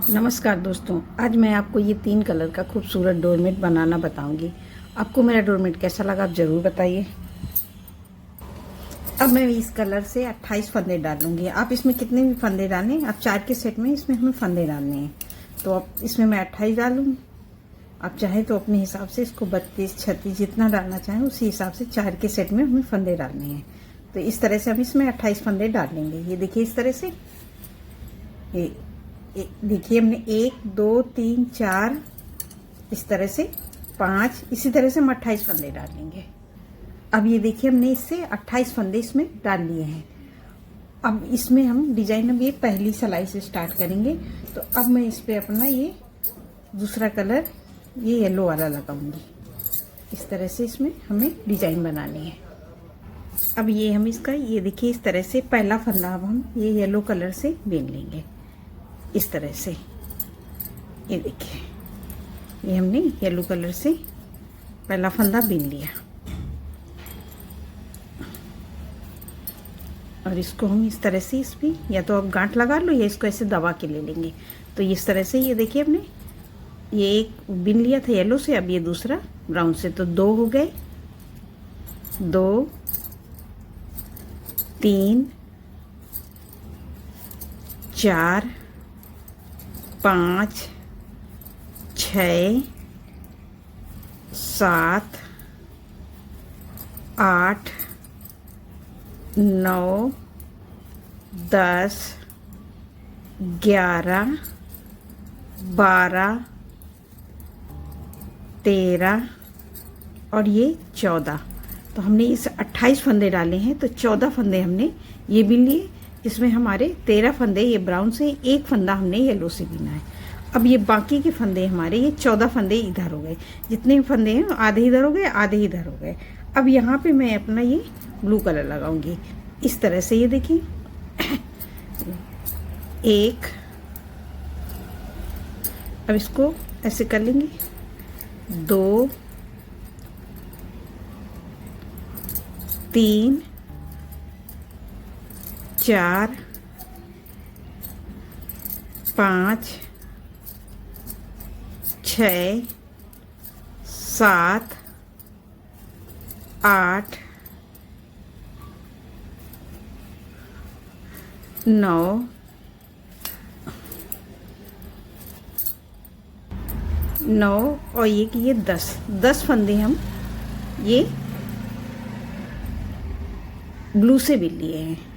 नमस्कार दोस्तों, आज मैं आपको ये 3 कलर का खूबसूरत डोरमेट बनाना बताऊंगी। आपको मेरा डोरमेट कैसा लगा आप ज़रूर बताइए। अब मैं इस कलर से 28 फंदे डालूंगी। आप इसमें कितने भी फंदे डालें, आप 4 के सेट में इसमें हमें फंदे डालने हैं। तो अब इसमें मैं 28 डालूंगी। आप चाहें तो अपने हिसाब से इसको 32, 36 जितना डालना चाहें उसी हिसाब से 4 के सेट में हमें फंदे डालने हैं। तो इस तरह से हम इसमें 28 फंदे डाल लेंगे। ये देखिए इस तरह से, ये देखिए हमने 1 2 3 4 इस तरह से 5, इसी तरह से हम 28 फंदे डालेंगे। अब ये देखिए हमने इससे 28 फंदे इसमें डाल लिए हैं। अब इसमें हम डिजाइन, अब ये पहली सिलाई से स्टार्ट करेंगे। तो अब मैं इस पे अपना ये दूसरा कलर, ये येलो वाला लगाऊंगी। इस तरह से इसमें हमें डिजाइन बनानी है। अब ये हम इसका, ये देखिए इस तरह से पहला फंदा अब हम ये येलो कलर से बीन लेंगे। इस तरह से ये देखिए, ये हमने येलो कलर से पहला फंदा बीन लिया। और इसको हम इस तरह से, इस पे या तो आप गांठ लगा लो या इसको ऐसे दबा के ले लेंगे। तो इस तरह से ये देखिए हमने ये एक बीन लिया था येलो से, अब ये दूसरा ब्राउन से। तो 2 हो गए, 2 3 4 5 6 7 8 9 10 11 12 13 और ये 14। तो हमने इस 28 फंदे डाले हैं, तो 14 फंदे हमने ये बीन लिए। इसमें हमारे 13 फंदे ये ब्राउन से, एक फंदा हमने येलो से बीना है। अब ये बाकी के फंदे हमारे, ये 14 फंदे इधर हो गए। जितने फंदे हैं आधे इधर हो गए, आधे इधर हो गए। अब यहाँ पे मैं अपना ये ब्लू कलर लगाऊंगी इस तरह से। ये देखिए 1, अब इसको ऐसे कर लेंगे, 2 3 4 5 6 7 8 9 और ये 10 फंदे हम ये ब्लू से भी लिए हैं।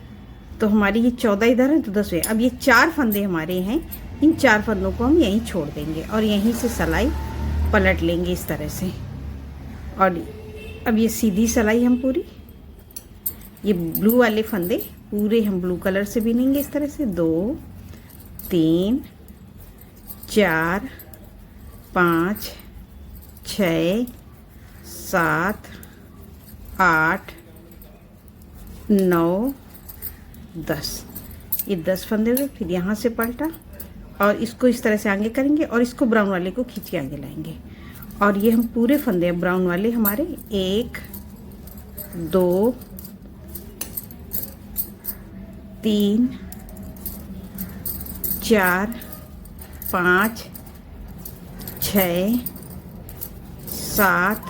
तो हमारी ये 14 इधर है, तो 10 है। अब ये 4 फंदे हमारे हैं, इन 4 फंदों को हम यहीं छोड़ देंगे और यहीं से सिलाई पलट लेंगे इस तरह से। और अब ये सीधी सिलाई हम पूरी, ये ब्लू वाले फंदे पूरे हम ब्लू कलर से बीनेंगे इस तरह से। 2 3 4 5 6 7 8 9 10, ये 10 फंदे हुए। फिर यहाँ से पलटा और इसको इस तरह से आगे करेंगे और इसको ब्राउन वाले को खींच के आगे लाएंगे। और ये हम पूरे फंदे ब्राउन वाले हमारे 1 2 3 4 5 6 7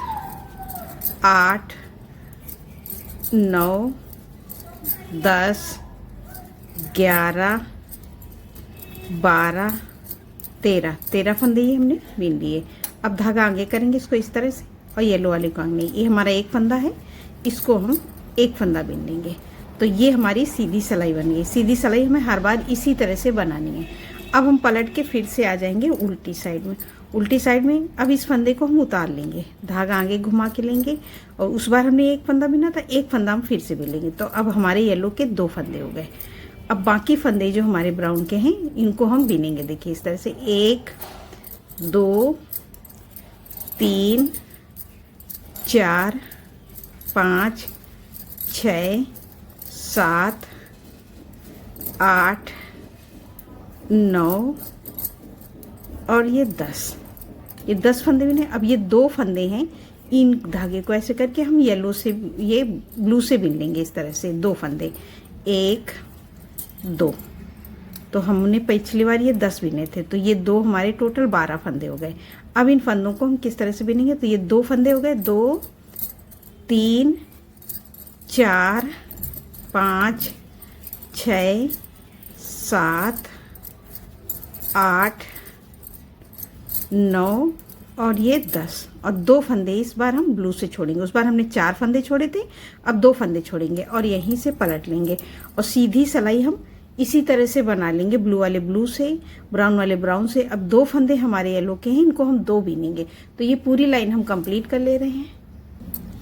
8 9 10 11 12 13 फंदे ये हमने बीन लिए। अब धागा आगे करेंगे इसको इस तरह से और येलो वाले को आगे। ये हमारा एक फंदा है, इसको हम एक फंदा बीन लेंगे। तो ये हमारी सीधी सिलाई बन गई। सीधी सिलाई हमें हर बार इसी तरह से बनानी है। अब हम पलट के फिर से आ जाएंगे उल्टी साइड में। उल्टी साइड में अब इस फंदे को हम उतार लेंगे, धागा आगे घुमा के लेंगे। और उस बार हमने एक फंदा बीना था, एक फंदा हम फिर से बीन लेंगे। तो अब हमारे येलो के 2 फंदे हो गए। अब बाकी फंदे जो हमारे ब्राउन के हैं इनको हम बीनेंगे। देखिए इस तरह से 1 2 3 4 5 6 7 8 9 और ये 10 फंदे भी नहीं। अब ये 2 फंदे हैं, इन धागे को ऐसे करके हम येलो से, ये ब्लू से बीन लेंगे इस तरह से। 2 फंदे, 1 2, तो हमने पिछली बार ये 10 बिने थे, तो ये 2 हमारे टोटल 12 फंदे हो गए। अब इन फंदों को हम किस तरह से बिनेंगे, तो ये 2 फंदे हो गए, 2 3 4 5 6 7 8 9 और ये 10 और 2 फंदे इस बार हम ब्लू से छोड़ेंगे। उस बार हमने 4 फंदे छोड़े थे, अब 2 फंदे छोड़ेंगे और यहीं से पलट लेंगे और सीधी सिलाई हम इसी तरह से बना लेंगे, ब्लू वाले ब्लू से, ब्राउन वाले ब्राउन से। अब 2 फंदे हमारे येलो के हैं, इनको हम 2 बीनेंगे। तो ये पूरी लाइन हम कंप्लीट कर ले रहे हैं।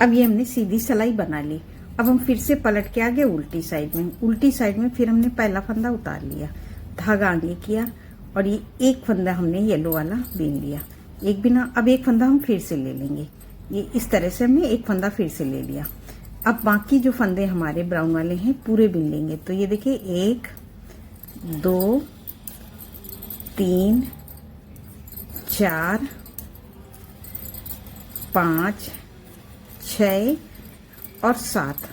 अब ये हमने सीधी सिलाई बना ली। अब हम फिर से पलट के आगे उल्टी साइड में, उल्टी साइड में फिर हमने पहला फंदा उतार लिया, धागा आगे किया और ये एक फंदा हमने येलो वाला बीन लिया, एक बिना। अब एक फंदा हम फिर से ले लेंगे, ये इस तरह से हमने एक फंदा फिर से ले लिया। अब बाकी जो फंदे हमारे ब्राउन वाले हैं पूरे बिन लेंगे। तो ये देखिए 1 2 3 4 5 6 और 7।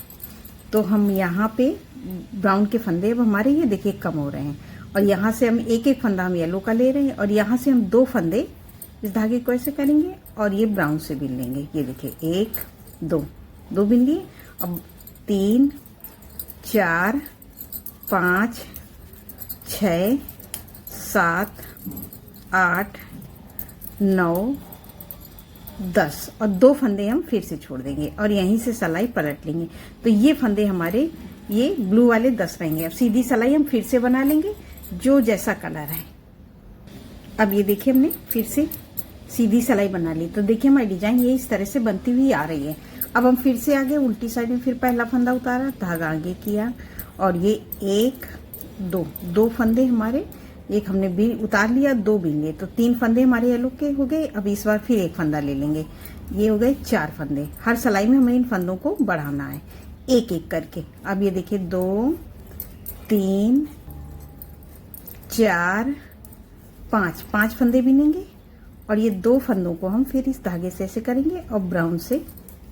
तो हम यहाँ पे ब्राउन के फंदे अब हमारे ये देखिए कम हो रहे हैं और यहाँ से हम एक एक फंदा हम येलो का ले रहे हैं और यहाँ से हम 2 फंदे इस धागे को ऐसे करेंगे और ये ब्राउन से बिन लेंगे। ये देखिए 1 2 बिन लिए। अब 3 4 5 6 7 8 9 10 और 2 फंदे हम फिर से छोड़ देंगे और यहीं से सिलाई पलट लेंगे। तो ये फंदे हमारे ये ब्लू वाले 10 रहेंगे। अब सीधी सिलाई हम फिर से बना लेंगे जो जैसा कलर है। अब ये देखिए हमने फिर से सीधी सिलाई बना ली। तो देखिए हमारी डिजाइन ये इस तरह से बनती हुई आ रही है। अब हम फिर से आगे उल्टी साइड में फिर पहला फंदा उतारा, धागा आगे किया और ये 1 2 फंदे हमारे, एक हमने भी उतार लिया, 2 बीन लिए। तो 3 फंदे हमारे येलो के हो गए। अब इस बार फिर एक फंदा ले लेंगे, ये हो गए 4 फंदे। हर सिलाई में हमें इन फंदों को बढ़ाना है एक एक करके। अब ये देखिए 2 3 4 5 फंदे बिनेंगे और ये 2 फंदों को हम फिर इस धागे से ऐसे करेंगे और ब्राउन से,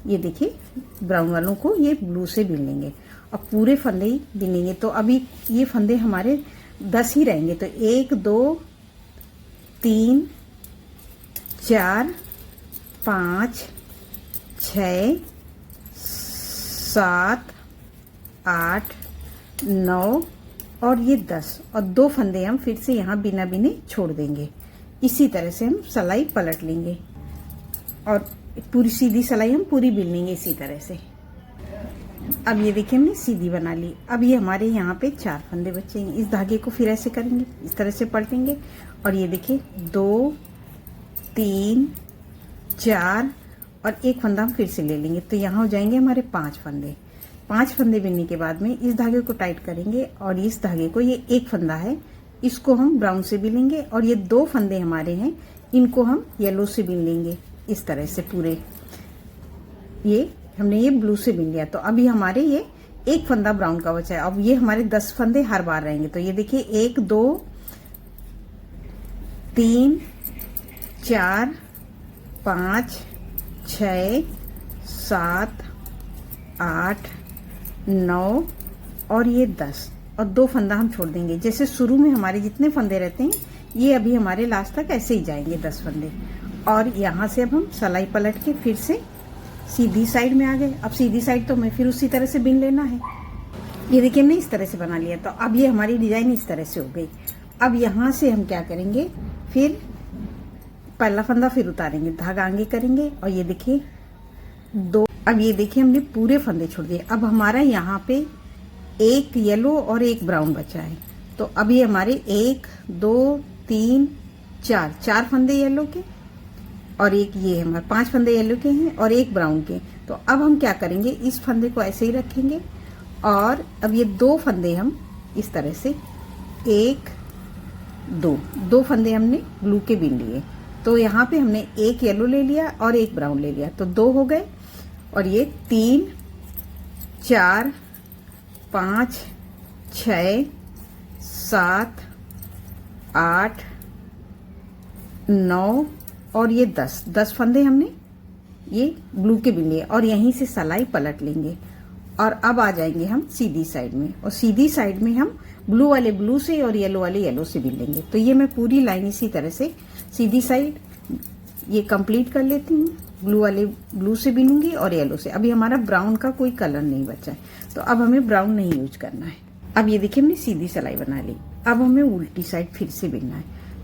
ये देखिए ब्राउन वालों को ये ब्लू से बिन लेंगे और पूरे फंदे ही बिनेंगे। तो अभी ये फंदे हमारे 10 ही रहेंगे। तो 1 2 3 4 5 6 7 8 9 और ये 10 और 2 फंदे हम फिर से यहाँ बिना बिने छोड़ देंगे। इसी तरह से हम सिलाई पलट लेंगे और पूरी सीधी सिलाई हम पूरी बिन लेंगे इसी तरह से। अब ये देखिए हमने सीधी बना ली। अब ये हमारे यहाँ पे 4 फंदे बचेंगे। इस धागे को फिर ऐसे करेंगे, इस तरह से पलटेंगे और ये देखिए 2 3 4 और एक फंदा हम फिर से ले लेंगे। तो यहाँ हो जाएंगे हमारे 5 फंदे। 5 फंदे बिनने के बाद में इस धागे को टाइट करेंगे और इस धागे को, ये एक फंदा है, इसको हम ब्राउन से बिनेंगे और ये 2 फंदे हमारे हैं, इनको हम येलो से बिन लेंगे इस तरह से पूरे। ये हमने ये ब्लू से बिन लिया। तो अभी हमारे ये एक फंदा ब्राउन का बचा है। अब ये हमारे 10 फंदे हर बार रहेंगे। तो ये देखिए 1 2 3 4 5 6 7 8 9 और ये 10 और 2 फंदा हम छोड़ देंगे। जैसे शुरू में हमारे जितने फंदे रहते हैं ये अभी हमारे लास्ट तक ऐसे ही जाएंगे 10 फंदे। और यहाँ से अब हम सिलाई पलट के फिर से सीधी साइड में आ गए। अब सीधी साइड तो हमें फिर उसी तरह से बिन लेना है। ये देखिए हमने इस तरह से बना लिया। तो अब ये हमारी डिजाइन इस तरह से हो गई। अब यहाँ से हम क्या करेंगे, फिर पहला फंदा फिर उतारेंगे, धागा आगे करेंगे और ये देखिए 2। अब ये देखिए हमने पूरे फंदे छोड़ दिए। अब हमारा यहाँ पे एक येलो और एक ब्राउन बचा है। तो अब ये हमारे 1 2 3 4 फंदे येलो के और एक ये हमारे 5 फंदे येलो के हैं और एक ब्राउन के। तो अब हम क्या करेंगे, इस फंदे को ऐसे ही रखेंगे और अब ये 2 फंदे हम इस तरह से 1 2 फंदे हमने ब्लू के बिन लिए। तो यहाँ पे हमने एक येलो ले लिया और एक ब्राउन ले लिया, तो 2 हो गए। और ये 3 4 5 6 7 8 9 और ये 10 फंदे हमने ये ब्लू के बिन लिए और यहीं से सिलाई पलट लेंगे। और अब आ जाएंगे हम सीधी साइड में और सीधी साइड में हम ब्लू वाले ब्लू से और येलो वाले येलो से बिन लेंगे। तो ये मैं पूरी लाइन इसी तरह से सीधी साइड ये कंप्लीट कर लेती हूँ। ब्लू वाले ब्लू से बिनूंगी और येलो से। अभी हमारा ब्राउन का कोई कलर नहीं बचा है, तो अब हमें ब्राउन नहीं यूज करना है। अब ये देखिए हमने सीधी सिलाई बना ली। अब हमें उल्टी साइड फिर से बिनना है।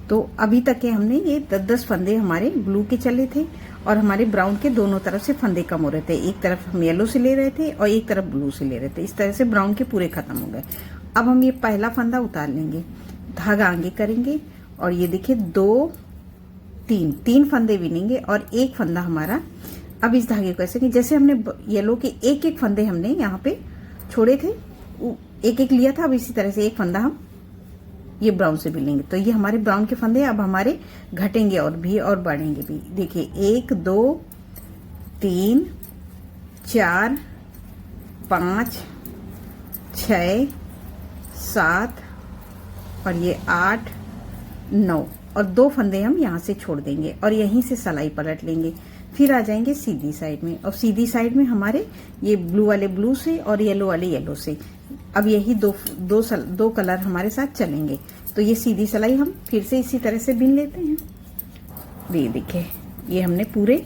तो अभी तक के हमने ये 10-10 फंदे हमारे ब्लू के चले थे और हमारे ब्राउन के दोनों तरफ से फंदे कम हो रहे थे। एक तरफ हम येलो से ले रहे थे और एक तरफ ब्लू से ले रहे थे। इस तरह से ब्राउन के पूरे खत्म हो गए। अब हम ये पहला फंदा उतार लेंगे, धागा आगे करेंगे और ये देखिए 2-3 फंदे बिनेंगे और एक फंदा हमारा। अब इस धागे को ऐसे कि जैसे हमने येलो के एक एक फंदे हमने यहाँ पे छोड़े थे, एक एक लिया था। अब इसी तरह से एक फंदा हम ये ब्राउन से बिलेंगे। तो ये हमारे ब्राउन के फंदे अब हमारे घटेंगे और भी और बढ़ेंगे भी। देखिए 1 2 3 4 5 6 7 और ये 8 9 और 2 फंदे हम यहाँ से छोड़ देंगे और यहीं से सिलाई पलट लेंगे। फिर आ जाएंगे सीधी साइड में और सीधी साइड में हमारे ये ब्लू वाले ब्लू से और येलो वाले येलो से। अब यही दो कलर हमारे साथ चलेंगे। तो ये सीधी सिलाई हम फिर से इसी तरह से बिन लेते हैं। ये देखिए ये हमने पूरे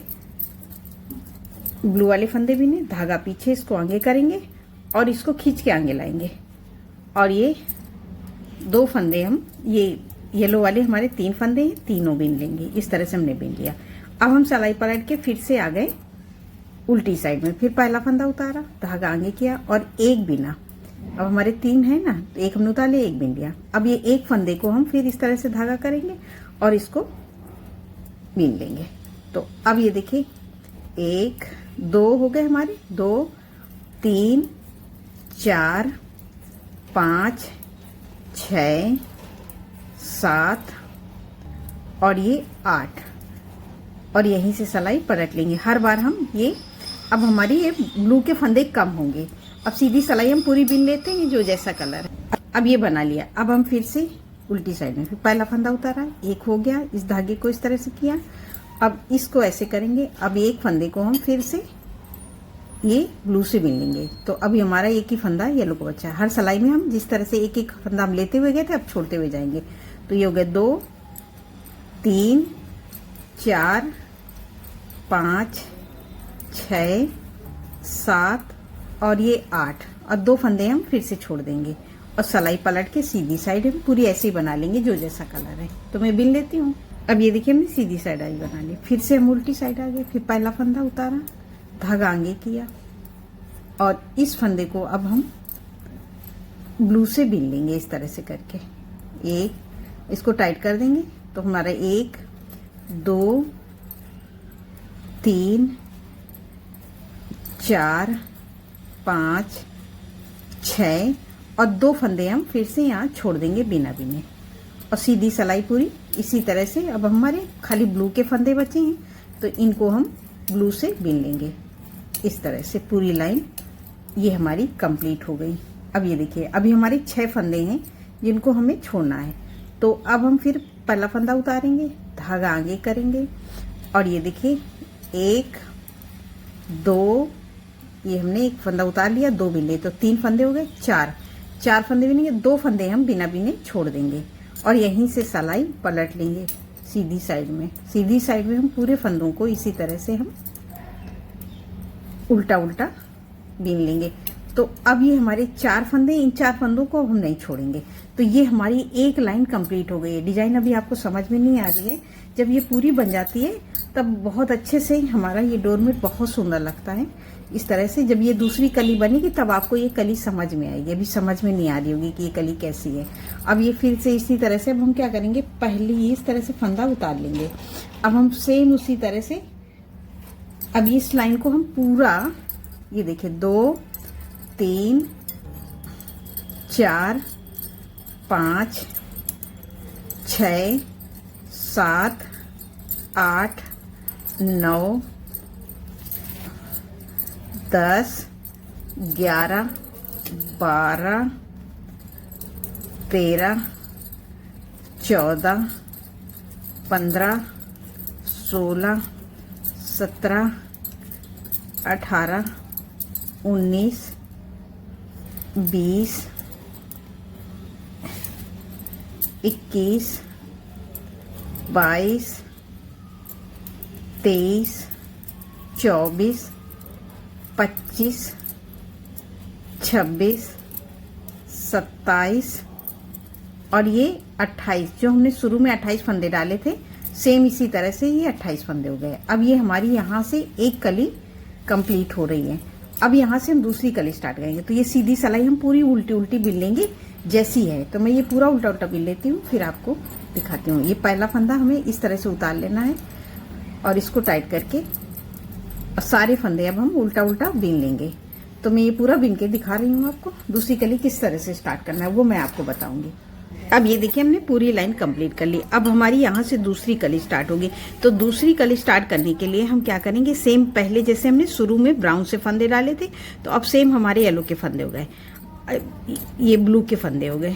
ब्लू वाले फंदे बिने, धागा पीछे, इसको आगे करेंगे और इसको खींच के आगे लाएंगे और ये 2 फंदे हम ये येलो वाले हमारे 3 फंदे हैं, तीनों बिन लेंगे। इस तरह से हमने बिन लिया। अब हम सिलाई पलट के फिर से आ गए उल्टी साइड में। फिर पहला फंदा उतारा, धागा आगे किया और एक बिना। अब हमारे 3 है ना, तो एक हमने उतार लिया, एक बिन लिया। अब ये एक फंदे को हम फिर इस तरह से धागा करेंगे और इसको बिन लेंगे। तो अब ये देखिए 1 2 हो गए हमारे, 2 3 4 5 6 7 और ये 8 और यहीं से सिलाई पलट लेंगे। हर बार हम ये, अब हमारी ये ब्लू के फंदे कम होंगे। अब सीधी सिलाई हम पूरी बिन लेते हैं जो जैसा कलर है। अब ये बना लिया। अब हम फिर से उल्टी साइड में फिर पहला फंदा उतारा, एक हो गया, इस धागे को इस तरह से किया। अब इसको ऐसे करेंगे। अब एक फंदे को हम फिर से ये ब्लू से बिन लेंगे। तो अभी हमारा एक ही फंदा येलो को बचा है। हर सिलाई में हम जिस तरह से एक एक फंदा हम लेते हुए गए थे, अब छोड़ते हुए जाएंगे। तो ये हो गया 2 3 4 5 6 7 और ये 8 और 2 फंदे हम फिर से छोड़ देंगे और सिलाई पलट के सीधी साइड हम पूरी ऐसे ही बना लेंगे जो जैसा कलर है। तो मैं बिन लेती हूँ। अब ये देखिए हमने सीधी साइड आई बना ली। फिर से हम उल्टी साइड आ गए। फिर पहला फंदा उतारा, धागा आगे किया और इस फंदे को अब हम ब्लू से बिन लेंगे इस तरह से करके। एक इसको टाइट कर देंगे। तो हमारा 1 2 3 4 5 6 और 2 फंदे हम फिर से यहाँ छोड़ देंगे बिना बिने और सीधी सिलाई पूरी इसी तरह से। अब हमारे खाली ब्लू के फंदे बचे हैं, तो इनको हम ब्लू से बिन लेंगे इस तरह से। पूरी लाइन ये हमारी कंप्लीट हो गई। अब ये देखिए अभी हमारे 6 फंदे हैं जिनको हमें छोड़ना है। तो अब हम फिर पहला फंदा उतारेंगे, धागा आगे करेंगे और ये देखिए 1 2 ये हमने एक फंदा उतार लिया, 2 बिन लिए, तो 3 फंदे हो गए। 4 फंदे बिनेंगे, 2 फंदे हम बिना बिने छोड़ देंगे और यहीं से सिलाई पलट लेंगे सीधी साइड में। सीधी साइड में हम पूरे फंदों को इसी तरह से हम उल्टा उल्टा बिन लेंगे। तो अब ये हमारे 4 फंदे, इन 4 फंदों को अब हम नहीं छोड़ेंगे। तो ये हमारी एक लाइन कंप्लीट हो गई है। डिजाइन अभी आपको समझ में नहीं आ रही है, जब ये पूरी बन जाती है तब बहुत अच्छे से हमारा ये डोरमेट बहुत सुंदर लगता है। इस तरह से जब ये दूसरी कली बनेगी तब आपको ये कली समझ में आएगी। अभी समझ में नहीं आ रही होगी कि ये कली कैसी है। अब ये फिर से इसी तरह से अब हम क्या करेंगे, पहले इस तरह से फंदा उतार लेंगे। अब हम सेम उसी तरह से अब इस लाइन को हम पूरा, ये देखिए 2 3 4 5 6 7 8 9 10 11 12 13 14 15 16 17 18 19 20 21, 22, 23, 24, 25, 26, 27 और ये 28। जो हमने शुरू में 28 फंदे डाले थे, सेम इसी तरह से ये 28 फंदे हो गए। अब ये हमारी यहाँ से एक कली कंप्लीट हो रही है। अब यहाँ से हम दूसरी कली स्टार्ट करेंगे। तो ये सीधी सिलाई हम पूरी उल्टी उल्टी बिल लेंगे जैसी है। तो मैं ये पूरा उल्टा उल्टा बिल लेती हूँ, फिर आपको दिखाती हूँ। ये पहला फंदा हमें इस तरह से उतार लेना है और इसको टाइट करके सारे फंदे अब हम उल्टा उल्टा बिन लेंगे। तो मैं ये पूरा बिन के दिखा रही हूँ आपको। दूसरी कली किस तरह से स्टार्ट करना है वो मैं आपको बताऊंगी। अब ये देखिए हमने पूरी लाइन कंप्लीट कर ली। अब हमारी यहाँ से दूसरी कली स्टार्ट होगी। तो दूसरी कली स्टार्ट करने के लिए हम क्या करेंगे, सेम पहले जैसे हमने शुरू में ब्राउन से फंदे डाले थे, तो अब सेम हमारे येलो के फंदे हो गए, ये ब्लू के फंदे हो गए।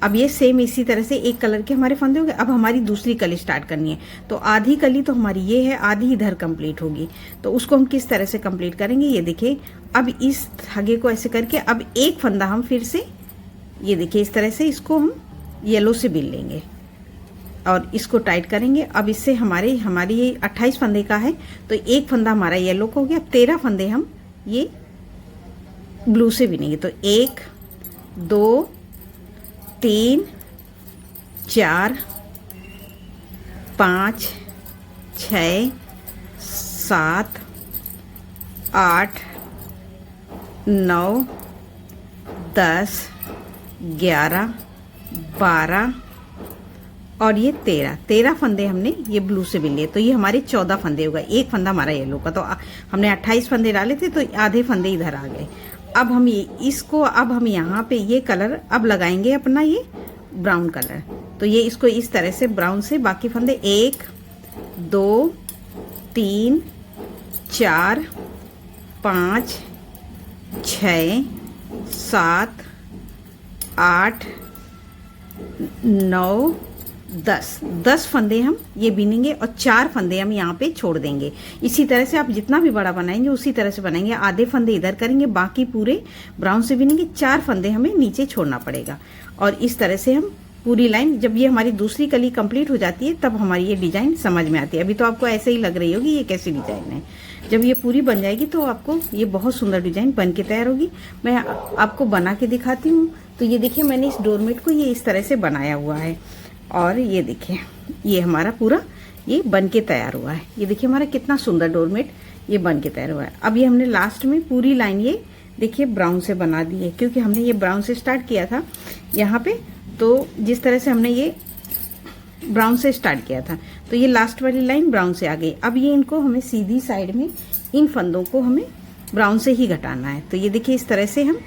अब ये सेम इसी तरह से एक कलर के हमारे फंदे हो गए। अब हमारी दूसरी कली स्टार्ट करनी है। तो आधी कली तो हमारी ये है, आधी इधर कंप्लीट होगी। तो उसको हम किस तरह से कंप्लीट करेंगे, ये देखिए। अब इस धागे को ऐसे करके अब एक फंदा हम फिर से, ये देखिए इस तरह से इसको हम येलो से बिल लेंगे और इसको टाइट करेंगे। अब इससे हमारी ये 28 फंदे का है, तो एक फंदा हमारा येलो का हो गया। अब 13 फंदे हम ये ब्लू से बिनेंगे। तो 1, 2, 3, 4, 5, 6, 7, 8, 9, 10, 11, 12 और ये 13 फंदे हमने ये ब्लू से बिल लिए। तो ये हमारे 14 फंदे हो गए। एक फंदा हमारा येलो का। तो हमने 28 फंदे डाले थे, तो आधे फंदे इधर आ गए। अब हम अब हम यहाँ पे ये कलर अब लगाएंगे अपना, ये ब्राउन कलर। तो ये इसको इस तरह से ब्राउन से बाकी फंदे 1, 2, 3, 4, 5, 6, 7, 8, 9, 10 फंदे हम ये बिनेंगे और 4 फंदे हम यहाँ पे छोड़ देंगे। इसी तरह से आप जितना भी बड़ा बनाएंगे उसी तरह से बनाएंगे। आधे फंदे इधर करेंगे, बाकी पूरे ब्राउन से बिनेंगे। 4 फंदे हमें नीचे छोड़ना पड़ेगा। और इस तरह से हम पूरी लाइन, जब ये हमारी दूसरी कली कंप्लीट हो जाती है तब हमारी ये डिजाइन समझ में आती है। अभी तो आपको ऐसे ही लग रही होगी ये कैसी डिजाइन है। जब ये पूरी बन जाएगी तो आपको ये बहुत सुंदर डिजाइन बन के तैयार होगी। मैं आपको बना के दिखाती हूँ। तो ये देखिए मैंने इस डोरमेट को ये इस तरह से बनाया हुआ है और ये देखिए ये हमारा पूरा ये बन के तैयार हुआ है। ये देखिए हमारा कितना सुंदर डोरमेट ये बन के तैयार हुआ है। अब ये हमने लास्ट में पूरी लाइन ये देखिए ब्राउन से बना दी है, क्योंकि हमने ये ब्राउन से स्टार्ट किया था यहाँ पे। तो जिस तरह से हमने ये ब्राउन से स्टार्ट किया था, तो ये लास्ट वाली लाइन ब्राउन से आ गई। अब ये इनको हमें सीधी साइड में इन फंदों को हमें ब्राउन से ही घटाना है। तो ये देखिए इस तरह से हम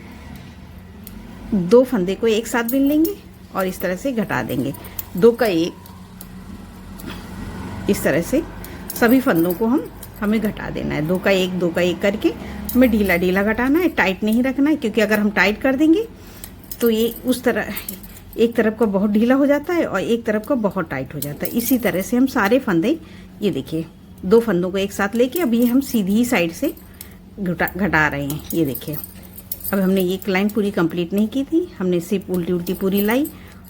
2 फंदे को एक साथ बिन लेंगे और इस तरह से घटा देंगे। 2 का 1, इस तरह से सभी फंदों को हमें घटा देना है। 2 का 1, 2 का 1 करके हमें ढीला ढीला घटाना है, टाइट नहीं रखना है। क्योंकि अगर हम टाइट कर देंगे तो ये उस तरह एक तरफ का बहुत ढीला हो जाता है और एक तरफ का बहुत टाइट हो जाता है। इसी तरह से हम सारे फंदे, ये देखिए 2 फंदों को एक साथ लेके अब ये हम सीधी साइड से घटा रहे हैं। ये देखिए अब हमने ये लाइन पूरी कंप्लीट नहीं की थी, हमने सिर्फ उल्टी उल्टी पूरी लाई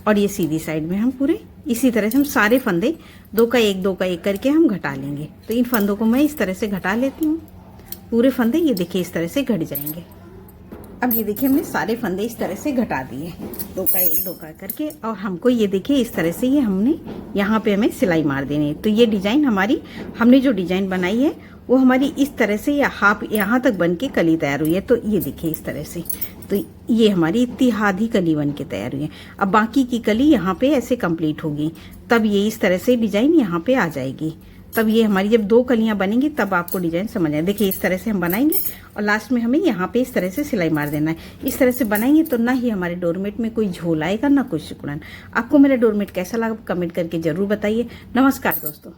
और ये सीधी साइड में हम पूरे इसी तरह से हम सारे फंदे 2 का 1, 2 का 1 करके हम घटा लेंगे। तो इन फंदों को मैं इस तरह से घटा लेती हूँ। पूरे फंदे ये देखिए इस तरह से घट जाएंगे। अब ये देखिए हमने सारे फंदे इस तरह से घटा दिए 2 का 1, 2 का करके। और हमको ये देखिए इस तरह से ये हमने यहाँ पे हमें सिलाई मार देनी है। तो ये डिजाइन हमारी, हमने जो डिजाइन बनाई है वो हमारी इस तरह से या हाफ यहाँ तक बन के कली तैयार हुई है। तो ये देखिए इस तरह से, तो ये हमारी इतनी आधी कली बन के तैयार हुई है। अब बाकी की कली यहाँ पे ऐसे कंप्लीट होगी, तब ये इस तरह से डिजाइन यहाँ पे आ जाएगी। तब ये हमारी जब 2 कलियां बनेंगी तब आपको डिजाइन समझ आए। देखिए इस तरह से हम बनाएंगे और लास्ट में हमें यहाँ पे इस तरह से सिलाई मार देना है। इस तरह से बनाएंगे तो ना ही हमारे डोरमेट में कोई झोल आएगा, ना कोई सिकुड़न। आपको मेरा डोरमेट कैसा लगा कमेंट करके जरूर बताइए। नमस्कार दोस्तों।